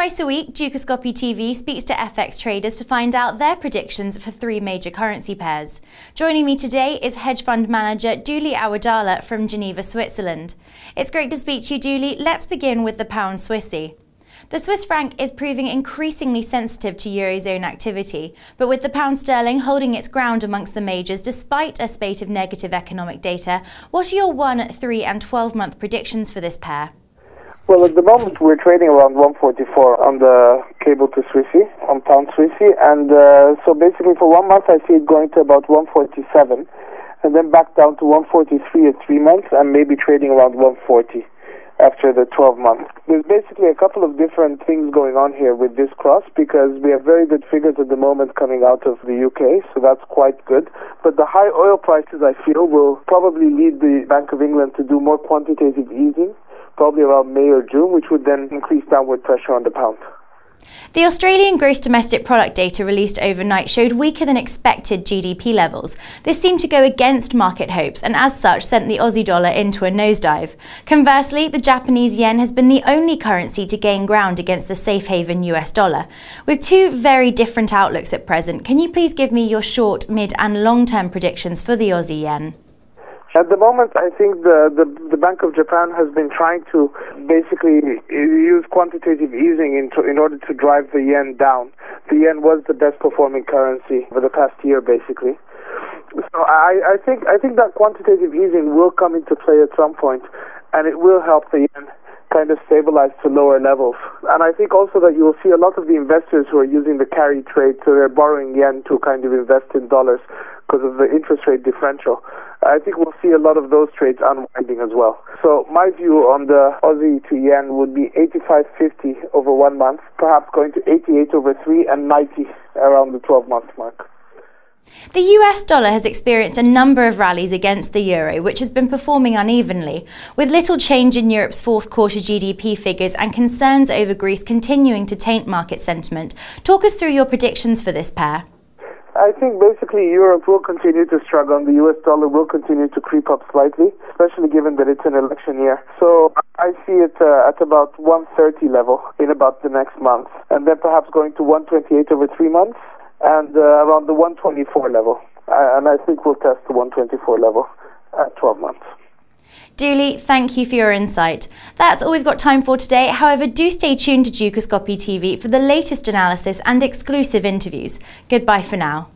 Twice a week, Dukascopy TV speaks to FX traders to find out their predictions for three major currency pairs. Joining me today is Hedge Fund Manager Dooley Awadalla from Geneva, Switzerland. It's great to speak to you, Dooley. Let's begin with the pound Swissy. The Swiss franc is proving increasingly sensitive to Eurozone activity, but with the pound sterling holding its ground amongst the majors despite a spate of negative economic data, what are your 1, 3 and 12-month predictions for this pair? Well, at the moment we're trading around 144 on the cable to Swissy, on pound Swissy, and so basically for 1 month I see it going to about 147, and then back down to 143 at 3 months, and maybe trading around 140 after the 12 months. There's basically a couple of different things going on here with this cross, because we have very good figures at the moment coming out of the UK, so that's quite good. But the high oil prices, I feel, will probably lead the Bank of England to do more quantitative easing, probably around May or June, which would then increase downward pressure on the pound. The Australian gross domestic product data released overnight showed weaker than expected GDP levels. This seemed to go against market hopes and as such sent the Aussie dollar into a nosedive. Conversely, the Japanese yen has been the only currency to gain ground against the safe haven US dollar. With two very different outlooks at present, can you please give me your short, mid and long-term predictions for the Aussie yen? At the moment, I think the Bank of Japan has been trying to basically use quantitative easing in order to drive the yen down. The yen was the best performing currency for the past year, basically. So I think that quantitative easing will come into play at some point, and it will help the yen kind of stabilize to lower levels. And I think also that you will see a lot of the investors who are using the carry trade, so they're borrowing yen to kind of invest in dollars because of the interest rate differential. I think we'll see a lot of those trades unwinding as well. So my view on the Aussie to yen would be 85.50 over 1 month, perhaps going to 88 over 3 and 90 around the 12-month mark. The US dollar has experienced a number of rallies against the euro, which has been performing unevenly. With little change in Europe's fourth quarter GDP figures and concerns over Greece continuing to taint market sentiment, talk us through your predictions for this pair. I think basically Europe will continue to struggle and the US dollar will continue to creep up slightly, especially given that it's an election year. So I see it at about 130 level in about the next month, and then perhaps going to 128 over 3 months, and around the 124 level. And I think we'll test the 124 level at 12 months. Dooley, thank you for your insight. That's all we've got time for today. However, do stay tuned to Dukascopy TV for the latest analysis and exclusive interviews. Goodbye for now.